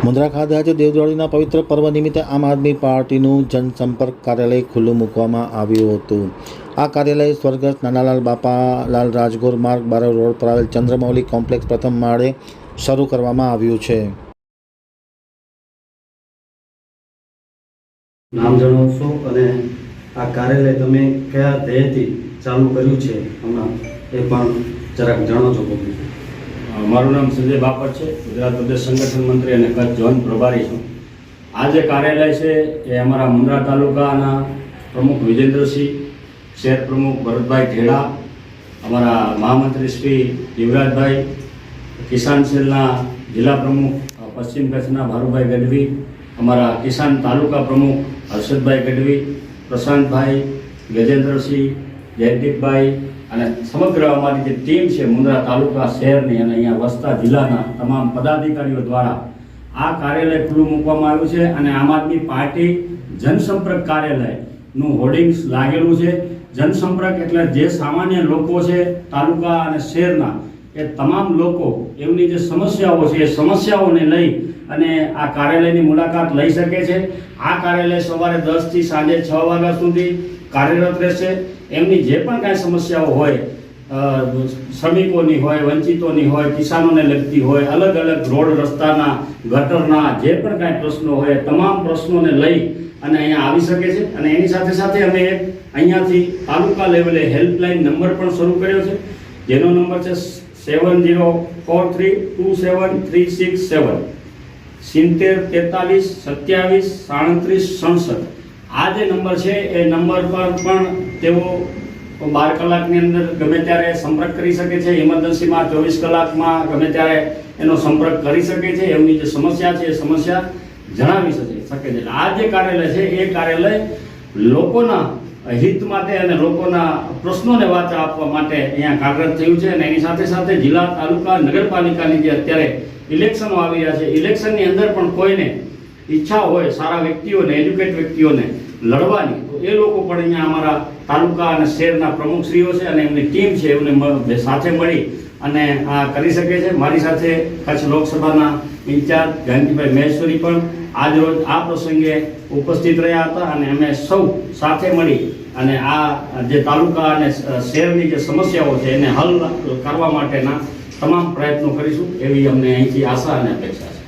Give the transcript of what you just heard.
મુન્દ્રા ખાતે આજે દેવદિવાળીના પવિત્ર પર્વ નિમિત્તે આમ આદમી પાર્ટીનું જનસંપર્ક કાર્યાલય ખુલ્લું મૂકવામાં આવ્યું હતું। આ કાર્યાલય સ્વર્ગસ્થ નાનાલાલ બાપાલાલ રાજગોર માર્ગ 12 રોડ પર આવેલ ચંદ્રમૌલી કોમ્પ્લેક્સ પ્રથમ માળે શરૂ કરવામાં આવ્યું છે। નામ જણાવશો અને આ કાર્યાલય તમે કયા ધ્યેયથી ચાલુ કર્યું છે હમણાં એ પણ જરાક જણાવજો। મારું નામ સંજય બાપટ છે, ગુજરાત પ્રદેશ સંગઠન મંત્રી અને કચ્છ ઝોન પ્રભારી છું। આ જે કાર્યાલય છે એ અમારા મુન્દ્રા તાલુકાના પ્રમુખ વિજેન્દ્રસિંહ, શહેર પ્રમુખ ભરતભાઈ ઢેડા, અમારા મહામંત્રી શ્રી યુવરાજભાઈ, કિસાન સેલના જિલ્લા પ્રમુખ પશ્ચિમ કચ્છના ભારુભાઈ ગઢવી, અમારા કિસાન તાલુકા પ્રમુખ હર્ષદભાઈ ગઢવી, પ્રશાંતભાઈ, ગજેન્દ્રસિંહ, જયદીપભાઈ અને સમગ્ર અમારી જે ટીમ છે મુન્દ્રા તાલુકા શહેરની અને અહીંયા વસતા જિલ્લાના તમામ પદાધિકારીઓ દ્વારા આ કાર્યાલય ખુલ્લું મૂકવામાં આવ્યું છે। અને આમ આદમી પાર્ટી જનસંપર્ક કાર્યાલયનું હોર્ડિંગ્સ લાગેલું છે। જનસંપર્ક એટલે જે સામાન્ય લોકો છે તાલુકા અને શહેરના એ તમામ લોકો એમની જે સમસ્યાઓ છે એ સમસ્યાઓને લઈ અને આ કાર્યાલયની મુલાકાત લઈ શકે છે। આ કાર્યાલય સવારે 10 થી સાંજે 6 વાગ્યા સુધી કાર્યરત રહેશે। એમની જે પણ કાંઈ સમસ્યાઓ હોય, શ્રમિકોની હોય, વંચિતોની હોય, કિસાનોને લગતી હોય, અલગ અલગ રોડ રસ્તાના, ગટરના જે પણ કાંઈ પ્રશ્નો હોય તમામ પ્રશ્નોને લઈ અને અહીંયા આવી શકે છે। અને એની સાથે સાથે અમે અહીંયાથી તાલુકા લેવલે હેલ્પલાઇન નંબર પણ શરૂ કર્યો છે, જેનો નંબર છે 7043273667 7043 27 37 67। આ જે નંબર છે એ નંબર પર પણ તેઓ 12 કલાકની અંદર ગમે ત્યારે સંપર્ક કરી શકે છે। ઇમરજન્સીમાં 24 કલાકમાં ગમે ત્યારે એનો સંપર્ક કરી શકે છે, એમની જે સમસ્યા છે એ સમસ્યા જણાવી શકે છે। આ જે કાર્યાલય છે એ કાર્યાલય લોકોના હિત માટે અને લોકોના પ્રશ્નોને વાચા આપવા માટે અહીંયા કાર્યરત થયું છે। અને એની સાથે સાથે જિલ્લા, તાલુકા, નગરપાલિકાની જે અત્યારે ઇલેક્શનો આવી રહ્યા છે, ઇલેક્શનની અંદર પણ કોઈને ઈચ્છા હોય સારા વ્યક્તિઓને, એજ્યુકેટ વ્યક્તિઓને લડવાની, તો એ લોકો પણ અહીંયા અમારા તાલુકા અને શહેરના પ્રમુખશ્રીઓ છે અને એમની ટીમ છે એમને સાથે મળી અને આ કરી શકે છે। મારી સાથે કચ્છ લોકસભાના ઇન્ચાર્જ ગાંધીભાઈ મહેશ્વરી પણ આજ રોજ આ પ્રસંગે ઉપસ્થિત રહ્યા હતા અને અમે સૌ સાથે મળી અને આ જે તાલુકા અને શહેરની જે સમસ્યાઓ છે એને હલ કરવા માટેના તમામ પ્રયત્નો કરીશું એવી અમને અહીંથી આશા અને અપેક્ષા છે।